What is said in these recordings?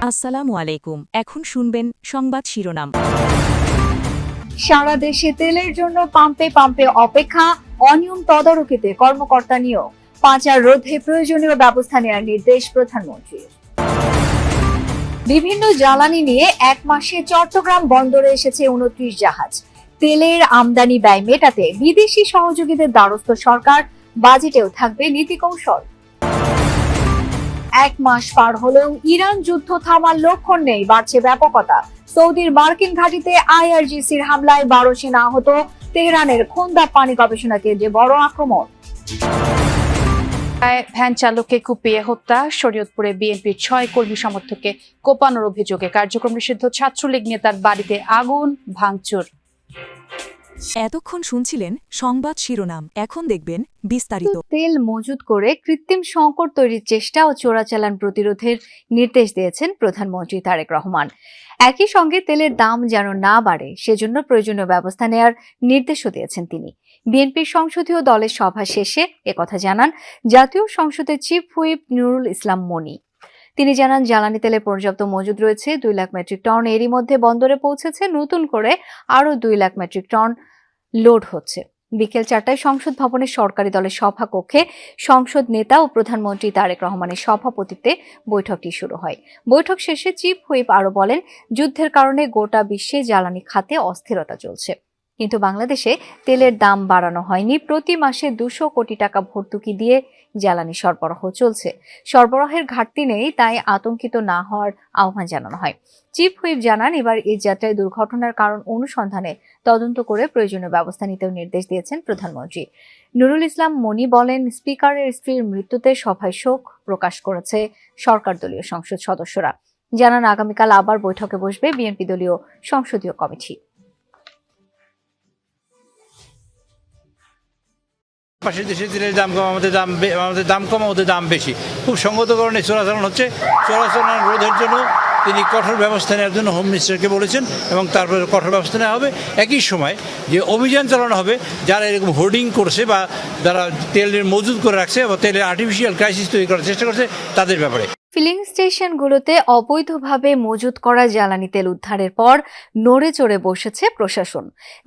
আসসালামু আলাইকুম। এখন শুনবেন সংবাদ শিরোনাম। সারা দেশে তেলের জন্য পাম্পে পাম্পে অপেক্ষা, অনিয়ম তদারকিতে কর্মকর্তা নিয়োগ, পাচার রোধে প্রয়োজনীয় ব্যবস্থা নেওয়ার নির্দেশ প্রধানমন্ত্রীর। বিভিন্ন জ্বালানি নিয়ে এক মাসে চট্টগ্রাম বন্দরে এসেছে 29 জাহাজ। তেলের আমদানি ব্যয় মেটাতে বিদেশি সহযোগীদের দ্বারস্থ সরকার, বাজেটেও থাকবে নীতি কৌশল। এক মাস পার হলেও ইরান যুদ্ধ থামার লক্ষণ নেই, বাড়ছে ব্যাপকতা। সৌদির মার্কিন ঘাঁটিতে আইআরজিসির হামলায় 12 সেনা আহত, তেহরানের খোন্দা পানি গবেষণা কেন্দ্রে বড় আক্রমণ। ভ্যান চালককে কুপিয়ে হত্যা, শরীয়তপুরে বিএনপির 6 কর্মী সমর্থককে কোপানোর অভিযোগে কার্যক্রম নিষিদ্ধ ছাত্রলীগ নেতার বাড়িতে আগুন, ভাঙচুর। এতক্ষণ শুনছিলেন সংবাদ শিরোনাম, এখন দেখবেন বিস্তারিত। তেল মজুত করে কৃত্রিম সংকট তৈরির চেষ্টা ও চোরাচালান প্রতিরোধের নির্দেশ দিয়েছেন প্রধানমন্ত্রী তারেক রহমান। একই সঙ্গে তেলের দাম যেন না বাড়ে সেজন্য প্রয়োজনীয় ব্যবস্থা নেওয়ার নির্দেশও দিয়েছেন তিনি। বিএনপির সংসদীয় দলের সভা শেষে একথা জানান জাতীয় সংসদের চিফ হুইপ নুরুল ইসলাম মনি। তিনি জানান, জ্বালানি তেলের পর্যাপ্ত মজুদ রয়েছে 2 লাখ মেট্রিক টন। এরই মধ্যে বন্দরে পৌঁছেছে নতুন করে আরও 2 লাখ মেট্রিক টন লোড হচ্ছে। বিকেল 4টায় সংসদ ভবনের সরকারি দলের সভা কক্ষে সংসদ নেতা ও প্রধানমন্ত্রী তারেক রহমানের সভাপতিত্বে বৈঠকটি শুরু হয়। বৈঠক শেষে চিফ হুইপ আরো বলেন, যুদ্ধের কারণে গোটা বিশ্বে জ্বালানি খাতে অস্থিরতা চলছে, কিন্তু বাংলাদেশে তেলের দাম বাড়ানো হয়নি। প্রতি মাসে 200 কোটি টাকা ভর্তুকি দিয়ে জ্বালানি সরবরাহ চলছে। সরবরাহের ঘাটতি নেই, তাই আতঙ্কিত না হওয়ার আহ্বান জানানো হয়। চিফ হুইপ জানান, এবার এই যাত্রায় দুর্ঘটনার কারণ অনুসন্ধানে তদন্ত করে প্রয়োজনীয় ব্যবস্থা নিতেও নির্দেশ দিয়েছেন প্রধানমন্ত্রী। নুরুল ইসলাম মনি বলেন, স্পিকারের স্ত্রীর মৃত্যুতে সভায় শোক প্রকাশ করেছে সরকার দলীয় সংসদ সদস্যরা। জানান, আগামীকাল আবার বৈঠকে বসবে বিএনপি দলীয় সংসদীয় কমিটি। পাশের দেশে তেলের দাম কম, আমাদের দাম কম, ওদের দাম বেশি। খুব সঙ্গত কারণে চোরাচালান হচ্ছে। চোরাচালান রোধের জন্য তিনি কঠোর ব্যবস্থা নেওয়ার জন্য হোম মিনিস্টারকে বলেছেন এবং তারপরে কঠোর ব্যবস্থা নেওয়া হবে। একই সময় যে অভিযান চালানো হবে, যারা এরকম হোর্ডিং করছে বা যারা তেলের মজুদ করে রাখছে বা তেলের আর্টিফিশিয়াল ক্রাইসিস তৈরি করার চেষ্টা করছে, তাদের ব্যাপারে। ফিলিং স্টেশনগুলোতে অবৈধভাবে মজুত করা জ্বালানি তেল উদ্ধারের পর নড়ে চড়ে বসেছে প্রশাসন।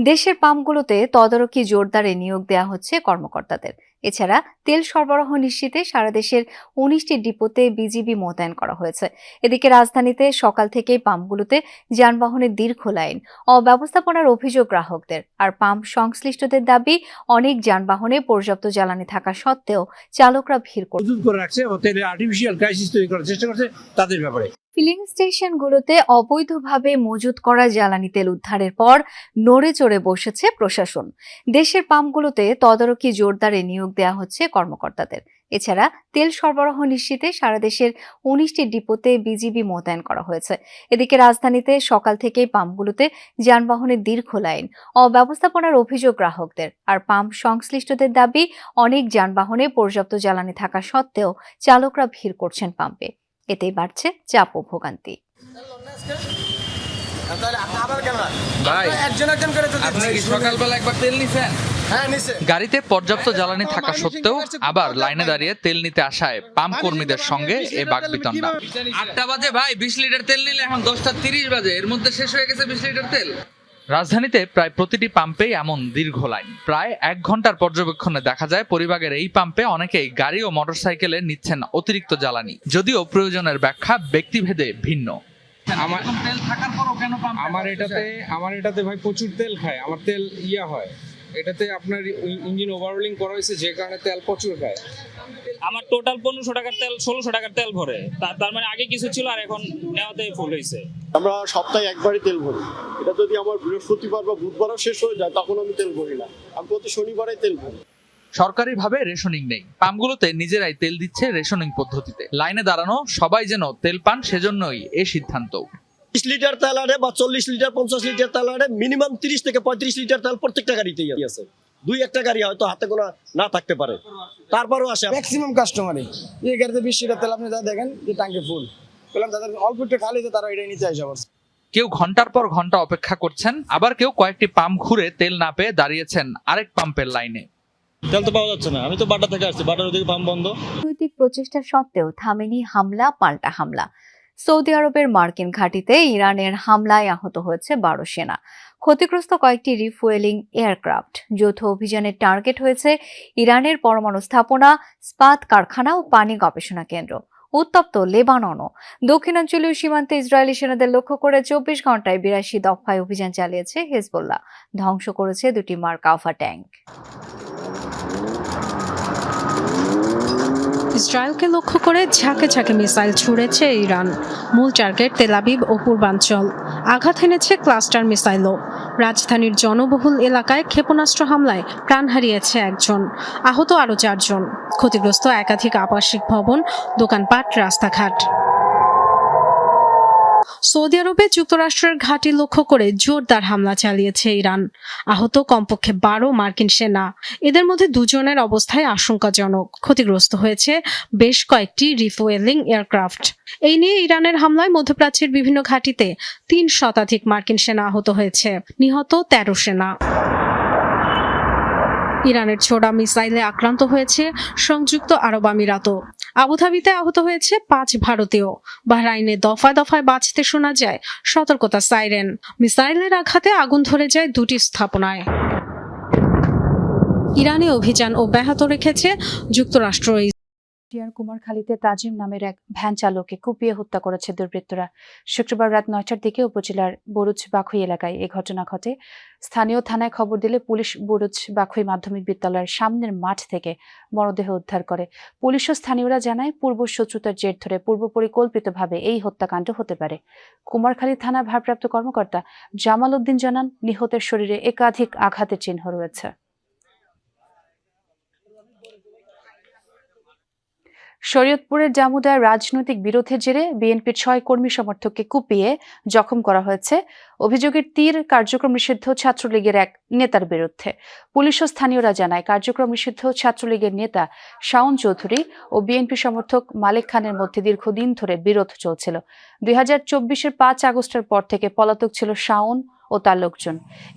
দেশের পাম্পগুলোতে তদারকি জোরদারে নিয়োগ দেওয়া হচ্ছে কর্মকর্তাদের। এছাড়া তেল সরবরাহ নিশ্চিতে সারা দেশের 19টি ডিপোতে বিজিবি মোতায়েন করা হয়েছে। এদিকে রাজধানীতে সকাল থেকেই পাম্পগুলোতে যানবাহনের দীর্ঘ লাইন, অব্যবস্থাপনার অভিযোগ গ্রাহকদের। আর পাম্প সংশ্লিষ্টদের দাবি, অনেক যানবাহনে পর্যাপ্ত জ্বালানি থাকা সত্ত্বেও চালকরা ভিড় করে রাখছে এবং তেলের আর্টিফিশিয়াল ক্রাইসিস তৈরি করার চেষ্টা করছে, তাদের ব্যাপারে। ফিলিং স্টেশনগুলোতে অবৈধভাবে মজুত করা জ্বালানি তেল উদ্ধারের পর নড়ে চড়ে বসেছে প্রশাসন। দেশের পাম্পগুলোতে তদারকি জোরদারে নিয়োগ দেওয়া হচ্ছে কর্মকর্তাদের। এছাড়া তেল সরবরাহ নিশ্চিতে সারা দেশের 19টি ডিপোতে বিজিবি মোতায়েন করা হয়েছে। এদিকে রাজধানীতে সকাল থেকেই পাম্পগুলোতে যানবাহনের দীর্ঘ লাইন, অব্যবস্থাপনার অভিযোগ গ্রাহকদের। আর পাম্প সংশ্লিষ্টদের দাবি, অনেক যানবাহনে পর্যাপ্ত জ্বালানি থাকা সত্ত্বেও চালকরা ভিড় করছেন পাম্পে। এতেই বাড়ছে চাপ ও ভোগান্তি। গাড়িতে পর্যাপ্ত জ্বালানি থাকা সত্ত্বেও আবার লাইনে দাঁড়িয়ে তেল নিতে আসায় পাম্প কর্মীদের সঙ্গে এ বাকবিতণ্ডা। 8টা বাজে ভাই, 20 লিটার তেল নিলে এখন 10টা 30 বাজে, এর মধ্যে শেষ হয়ে গেছে 20 লিটার তেল। রাজধানীতে প্রায় প্রতিটি পাম্পেই এমন দীর্ঘ লাইন। প্রায় 1 ঘন্টার পর্যবেক্ষণে দেখা যায় পরিবারের এই পাম্পে অনেকেই গাড়ি ও মোটরসাইকেলে নিচ্ছেন অতিরিক্ত জ্বালানি, যদিও প্রয়োজনের ব্যাখ্যা ব্যক্তিভেদে ভিন্ন। আমার এটাতে ভাই প্রচুর তেল খায়। আমার তেল হয়, এটাতে আপনার ইঞ্জিন ওভারহোলিং করা হয়েছে, যে কারণে তেল প্রচুর খায়। আমার টোটাল 1500 টাকার তেল 1600 টাকার তেল ভরে, তার মানে আগে কিছু ছিল আর এখন নেওয়াতে ফুল হয়েছে। আমরা সপ্তাহে একবারই তেল ভরি। এটা যদি আমার বৃহস্পতিবার বা বুধবারও শেষ হয়ে যায়, তখন আমি তেল ভরি না। আমি প্রতি শনিবারে তেল ভরি। সরকারিভাবে রেশনিং নেই, পাম্পগুলোতে নিজেরাই তেল দিচ্ছে রেশনিং পদ্ধতিতে। লাইনে দাঁড়ানো সবাই যেন তেল পান, সেজন্যই এ সিদ্ধান্ত। 30 লিটার তেল আনে বা 40 লিটার 50 লিটার তেল আনে, মিনিমাম 30 থেকে 35 লিটার তেল প্রত্যেকটা গাড়িতেই আছে। 2-1টা গাড়ি হয়তো হাতে গোনা না থাকতে পারে, তারপরেও আসে। ম্যাক্সিমাম কাস্টমারই এই গাড়িতে 20 লিটার তেল আপনি যা দেখেন যে ট্যাঙ্কে ফুল, বললাম তাদের অল্প একটু খালি, তারা এটাই নিতে আসে। আবার কেউ ঘন্টার পর ঘন্টা অপেক্ষা করছেন, আবার কেউ কয়েকটি পাম্প ঘুরে তেল না পেয়ে দাঁড়িয়েছেন আরেক পাম্পের লাইনে। তেল তো পাওয়া যাচ্ছে না, আমি তো বাটা থেকে আসছি, বাটার ওদিকে পাম্প বন্ধ। রাজনৈতিক প্রচেষ্টা সত্ত্বেও থামেনি হামলা পাল্টা হামলা। সৌদি আরবের মার্কিন ঘাঁটিতে ইরানের হামলায় আহত হয়েছে 12 সেনা। ক্ষতিগ্রস্ত কয়েকটি রিফুয়েলিং এয়ারক্রাফট। যৌথ অভিযানের টার্গেট হয়েছে ইরানের পরমাণু স্থাপনা, ইস্পাত কারখানা ও পানি গবেষণা কেন্দ্র। উত্তপ্ত লেবাননও। দক্ষিণাঞ্চলীয় সীমান্তে ইসরায়েলি সেনাদের লক্ষ্য করে 24 ঘন্টায় 82 দফায় অভিযান চালিয়েছে হিজবুল্লাহ। ধ্বংস করেছে 2টি মার্কাভা ট্যাঙ্ক। ইসরায়েলকে লক্ষ্য করে ঝাঁকে ঝাঁকে মিসাইল ছুড়েছে ইরান। মূল টার্গেট তেল আবিব ও পূর্বাঞ্চল। আঘাত এনেছে ক্লাস্টার মিসাইলও। রাজধানীর জনবহুল এলাকায় ক্ষেপণাস্ত্র হামলায় প্রাণ হারিয়েছে একজন, আহত আরও 4 জন। ক্ষতিগ্রস্ত একাধিক আবাসিক ভবন, দোকানপাট, রাস্তাঘাট। সৌদি আরবে যুক্তরাষ্ট্রের ঘাঁটি লক্ষ্য করে জোরদার হামলা চালিয়েছে ইরান। আহত কমপক্ষে 12 মার্কিন সেনা, এদের মধ্যে 2 জনের অবস্থায় আশঙ্কাজনক। ক্ষতিগ্রস্ত হয়েছে বেশ কয়েকটি রিফুয়েলিং এয়ারক্রাফট। এই নিয়ে ইরানের হামলায় মধ্যপ্রাচ্যের বিভিন্ন ঘাঁটিতে 3 শতাধিক মার্কিন সেনা আহত হয়েছে, নিহত 13 সেনা। ইরানের ছোড়া মিসাইলে আক্রান্ত হয়েছে সংযুক্ত আরব আমিরাতও। আবুধাবিতে আহত হয়েছে 5 ভারতীয়। বাহরাইনে দফায় দফায় বাজতে শোনা যায় সতর্কতা সাইরেন। মিসাইলের আঘাতে আগুন ধরে যায় 2টি স্থাপনায়। ইরানে অভিযান অব্যাহত রেখেছে যুক্তরাষ্ট্র। কুমারখালীতে তাজিম নামের এক ভ্যান চালককে কুপিয়ে হত্যা করেছে দুর্বৃত্তরা। শুক্রবার রাত 9টার দিকে উপজেলার বরুচ বাখুই এলাকায় এই ঘটনা ঘটে। স্থানীয় থানায় খবর দিলে পুলিশ বরুচ বাখুই মাধ্যমিক বিদ্যালয়ের সামনের মাঠ থেকে মরদেহ উদ্ধার করে। পুলিশ ও স্থানীয়রা জানায়, পূর্ব শত্রুতার জের ধরে পূর্ব পরিকল্পিতভাবে এই হত্যাকাণ্ড হতে পারে। কুমারখালী থানার ভারপ্রাপ্ত কর্মকর্তা জামাল উদ্দিন জানান, নিহতের শরীরে একাধিক আঘাতের চিহ্ন রয়েছে। শরীয়তপুরের জামুদায় রাজনৈতিক বিরোধের জেরে বিএনপির 6 কর্মী সমর্থককে কুপিয়ে জখম করা হয়েছে। অভিযোগের তীর কার্যক্রম নিষিদ্ধ ছাত্রলীগের এক নেতার বিরুদ্ধে। পুলিশ ও স্থানীয়রা জানায়, কার্যক্রম নিষিদ্ধ ছাত্রলীগের নেতা শাওন চৌধুরী ও বিএনপি সমর্থক মালেক খানের মধ্যে দীর্ঘদিন ধরে বিরোধ চলছিল। 2024-এর 5 আগস্টের পর থেকে পলাতক ছিল শাওন ও তার লোকজন।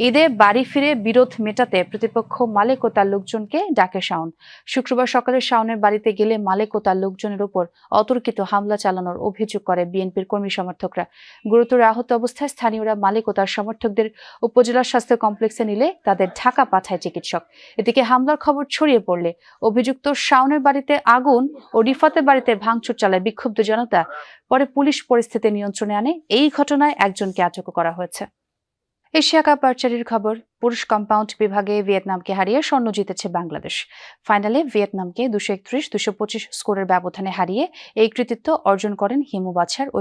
ঈদে বাড়ি ফিরে বিরোধ মেটাতে প্রতিপক্ষ মালেক ও তার লোকজনকে ডাকে শাওন। শুক্রবার সকালে শাওনের বাড়িতে গেলে মালেক ও তার লোকজনের উপর অতর্কিত হামলা চালানোর অভিযোগ করে বিএনপির কর্মী সমর্থকরা। গুরুতর আহত অবস্থায় স্থানীয়রা মালেক ও তার সমর্থকদের উপজেলা স্বাস্থ্য কমপ্লেক্সে নিলে তাদের ঢাকা পাঠায় চিকিৎসক। এদিকে হামলার খবর ছড়িয়ে পড়লে অভিযুক্ত শাওনের বাড়িতে আগুন ও রিফাতের বাড়িতে ভাঙচুর চালায় বিক্ষুব্ধ জনতা। পরে পুলিশ পরিস্থিতি নিয়ন্ত্রণে আনে। এই ঘটনায় একজনকে আটক করা হয়েছে। এশিয়া কাপ আর্চারির খবর। পুরুষ কম্পাউন্ড বিভাগে ভিয়েতনামকে হারিয়ে স্বর্ণ জিতেছে বাংলাদেশ। ফাইনালে ভিয়েতনামকে 231-225 স্কোরের ব্যবধানে হারিয়ে এই কৃতিত্ব অর্জন করেন হিমু বাছার ও